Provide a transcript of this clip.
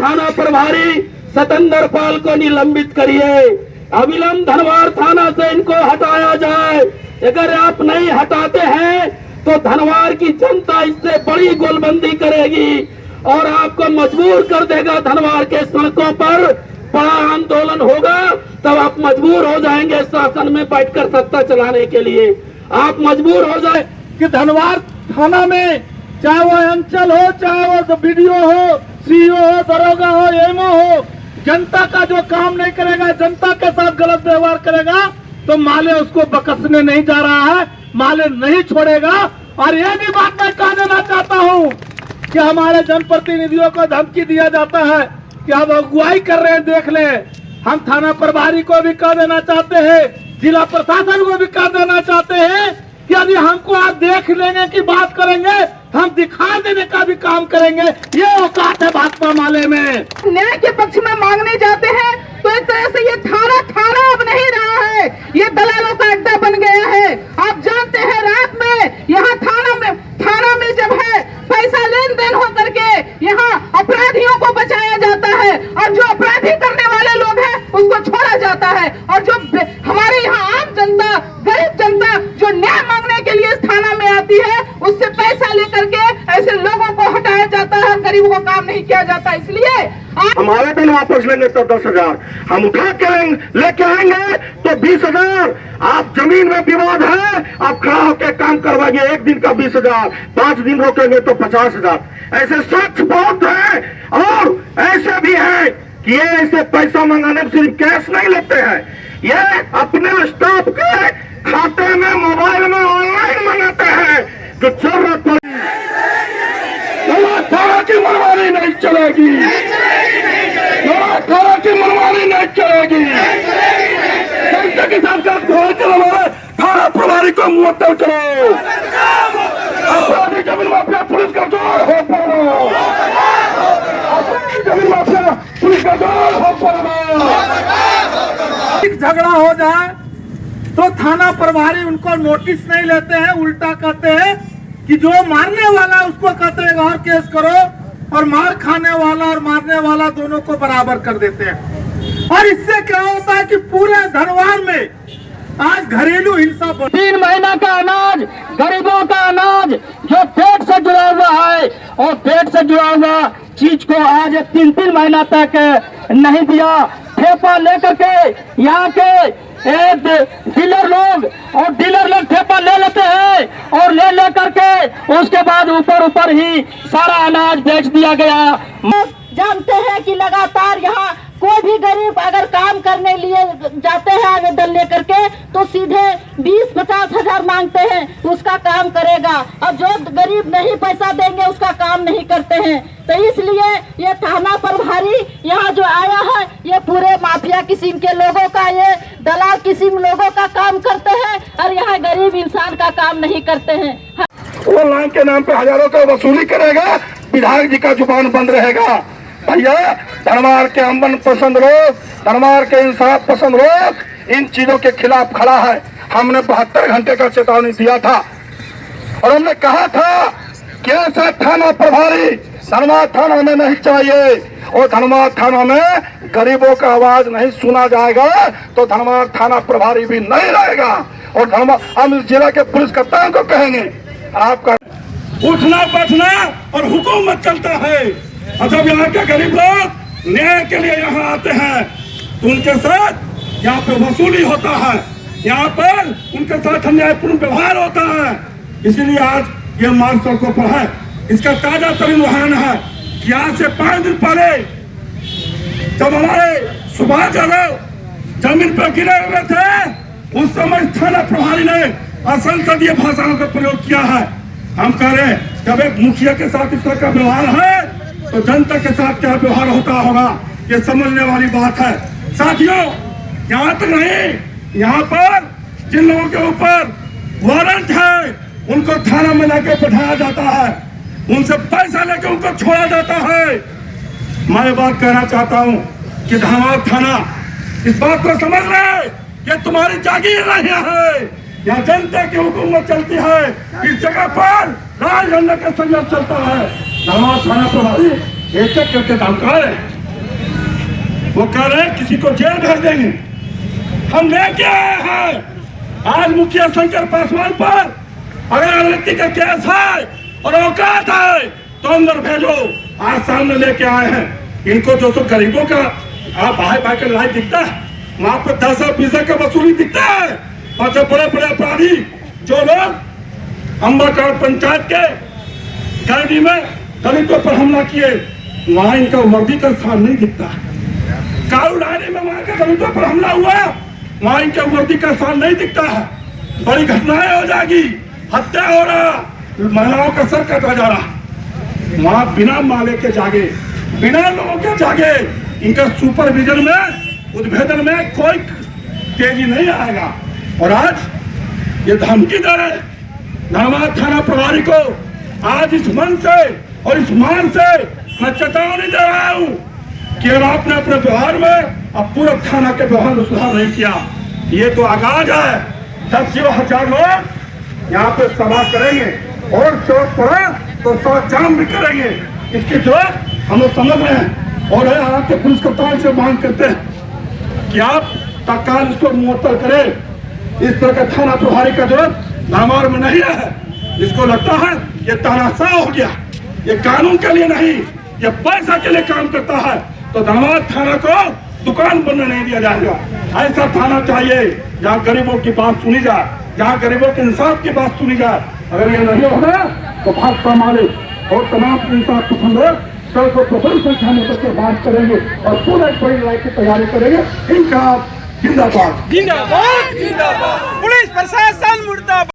थाना प्रभारी सतेंद्र पाल को निलंबित करिए। अविलंब धनवार थाना से इनको हटाया जाए। अगर आप नहीं हटाते हैं तो धनवार की जनता इससे बड़ी गोलबंदी करेगी और आपको मजबूर कर देगा। धनवार के सड़कों पर बड़ा आंदोलन होगा, तब आप मजबूर हो जाएंगे शासन में बैठकर सत्ता चलाने के लिए। आप मजबूर हो जाए कि धनवार थाना में चाहे वो अंचल हो, चाहे वो बीडीओ हो, सीईओ हो, दरोगा हो, एमओ हो, जनता का जो काम नहीं करेगा, जनता के साथ गलत व्यवहार करेगा तो माले उसको बख्शने नहीं जा रहा है, माले नहीं छोड़ेगा। और ये भी बात मैं कह देना चाहता हूँ कि हमारे जनप्रतिनिधियों को धमकी दिया जाता है कि आप अगुवाई कर रहे हैं, देख ले। हम थाना प्रभारी को भी कह देना चाहते हैं, जिला प्रशासन को भी कह देना चाहते हैं कि यदि हमको आप देख लेंगे की बात करेंगे, हम दिखा देने का भी काम करेंगे। ये औकात है भाजपा माले में। न्याय के पक्ष में मांगने जाते हैं तो एक तरह से ये थाना अब नहीं रहा है, ये दलालों का अड्डा बन गया है। आप जानते हैं रात में यहाँ थाना में जब है पैसा लेन देन हो करके यहाँ अपराधियों को बचाया जाता है और जो अपराधी करने वाले लोग हैं उसको छोड़ा जाता है। और जो हमारे यहाँ आम जनता, गरीब जनता जो न्याय मांगने के लिए इस थाना में आती है, उससे पैसा लेकर के ऐसे लोगों को हटाया जाता है, गरीबों को काम नहीं किया जाता। इसलिए हमारे बिल वापस लेंगे तो 10,000, हम उठा के लेके आएंगे तो 20,000। आप जमीन में विवाद है, आप खड़ा होकर काम करवाइए, एक दिन का 20,000, 5 दिन रोकेंगे तो 50,000। ऐसे सच बहुत है और ऐसे भी है कि ये ऐसे पैसा मंगाने सिर्फ कैश नहीं लेते हैं, ये अपने स्टाफ के खाते में, मोबाइल में ऑनलाइन मंगाते हैं। जो जरूरत पड़ी थाना की मनमानी नहीं चलेगी, थाना की मनमानी नहीं चलेगी। जनता के साथ हमारे थाना प्रभारी को मुअत्तल करो, अपराधी जमीन माफिया पुलिस का जोर हो पड़ो, जमीन माफिया पुलिस का जोर हो पड़ो। झगड़ा हो जाए तो थाना प्रभारी उनको नोटिस नहीं लेते हैं, उल्टा कहते हैं कि जो मारने वाला उसको कहते हैं और केस करो, और मार खाने वाला और मारने वाला दोनों को बराबर कर देते हैं। और इससे क्या होता है कि पूरे धनवार में आज घरेलू हिंसा 3 महीना का अनाज, गरीबों का अनाज जो पेट से जुड़ा हुआ है और पेट से जुड़ा हुआ चीज को आज 3 महीना तक नहीं दिया। ठेपा लेकर के यहाँ के डीलर लोग ठेपा ले लेते हैं और ले लेकर के उसके बाद ऊपर ही सारा अनाज बेच दिया गया। जानते हैं कि लगातार यहाँ कोई भी गरीब अगर काम करने लिए जाते हैं आवेदन लेकर के तो सीधे 20-50 हजार मांगते हैं, उसका काम करेगा, और जो गरीब नहीं पैसा देंगे उसका काम नहीं करते हैं। तो इसलिए ये थाना प्रभारी यहाँ जो आया है ये पूरे माफिया किस्म के लोगों का, ये दलाल किस्म लोगों का काम करते हैं और यहाँ गरीब इंसान का काम नहीं करते हैं। ऑनलाइन के नाम पे हजारों का वसूली करेगा, विधायक जी का जुबान बंद रहेगा। भैया धनवार के अमन पसंद लोग, धनवार के इंसाफ पसंद लोग इन चीजों के खिलाफ खड़ा है। हमने 72 घंटे का चेतावनी दिया था और हमने कहा था कि ऐसा थाना प्रभारी धनवार थाना में नहीं चाहिए, और धनवार थाना में गरीबों का आवाज नहीं सुना जाएगा तो धनवार थाना प्रभारी भी नहीं रहेगा। और धनवार हम इस जिला के पुलिस कप्तान को कहेंगे, आपका उठना बैठना और हुकूमत चलता है। और जब यहाँ के गरीब लोग न्याय के लिए यहाँ आते हैं तो उनके साथ यहाँ पे वसूली होता है, यहाँ पर उनके साथ अन्यायपूर्ण व्यवहार होता है। इसीलिए आज ये मार्च सड़कों पर है। इसका ताजा तरीन उदाहरण है कि आज से 5 दिन पहले जब हमारे सुभाष यादव जमीन पर गिरे हुए थे, उस समय थाना प्रभारी ने असंसदीय भाषाओं का प्रयोग किया है। हम कह रहे हैं जब एक मुखिया के साथ इस तरह का व्यवहार है तो जनता के साथ क्या व्यवहार होता होगा, ये समझने वाली बात है। साथियों, यहाँ तक नहीं, यहाँ पर जिन लोगों के ऊपर वारंट है उनको थाना में लाके बैठाया जाता है, उनसे पैसा लेके उनको छोड़ा जाता है। मैं बात कहना चाहता हूँ कि धनवार थाना इस बात को समझ रहे कि तुम्हारी जागीर नहीं है, यहाँ जनता की हुकूमत चलती है। इस जगह पर राजधंधा का संघर्ष चलता है। धनवार थाना प्रभारी एक करके काम कर रहे हैं। वो कह रहे हैं किसी को जेल भेज देंगे। हम लेके आए हैं आज मुखिया शंकर पासवान पर अगर अदालती का केस है और औकात है तो अंदर भेजो। आज सामने लेके आए हैं इनको। जो सो गरीबों का आप भाई भाई का लड़ाई दिखता है, वहां पर 10 और 20 का वसूली दिखता है। और जो बड़े बड़े अपराधी जो लोग अम्बागढ़ पंचायत के गाड़ी में दलितों पर हमला किए, वहां इनका वर्दी का स्थान नहीं दिखता है। कारू डायरी में वहां के दलितों पर हमला हुआ, वहां इनका वर्दी का स्थान नहीं दिखता है। बड़ी घटनाएं हो जाएगी, हत्या हो रहा, महिलाओं का सर कटा जा रहा। वहां बिना माले के जागे, बिना लोगों के जागे, इनका सुपरविजन में उद्भेदन में कोई तेजी नहीं आएगा। और आज ये धमकी दे रहे धनबाद थाना प्रभारी को। आज इस मन से और इस मान से मैं चेतावनी दे रहा हूं कि अगर आपने अपने व्यवहार में अब पूरे थाना के व्यवहार में सुधार नहीं किया, ये तो आगाज है। 10,000 लोग यहाँ पे सभा करेंगे और चौक पड़ा तो सड़क जाम भी करेंगे। इसकी जरूरत हम लोग समझ रहे हैं और आपके पुलिस कप्तान से मांग करते हैं कि आप तत्काल इसको मुअत्तल करें। इस तरह का थाना प्रभारी का जरूरत धनबाद में नहीं है। जिसको लगता है ये तानाशाह हो गया, ये कानून के लिए नहीं, ये पैसा के लिए काम करता है, तो धनबाद थाना को दुकान बनने नहीं दिया जाएगा। ऐसा थाना चाहिए जहाँ गरीबों की बात सुनी जाए, जहाँ गरीबों के इंसाफ की बात सुनी जाए। अगर ये नहीं होगा तो भाजपा मालिक और तमाम इंसाफ पसंद कल को प्रबल संख्या में बच्चे बात करेंगे और पूरे बड़ी लड़ाई की तैयारी करेंगे। इनका जिंदाबाद, जिंदाबाद, जिंदाबाद। पुलिस प्रशासन मुर्दाबाद।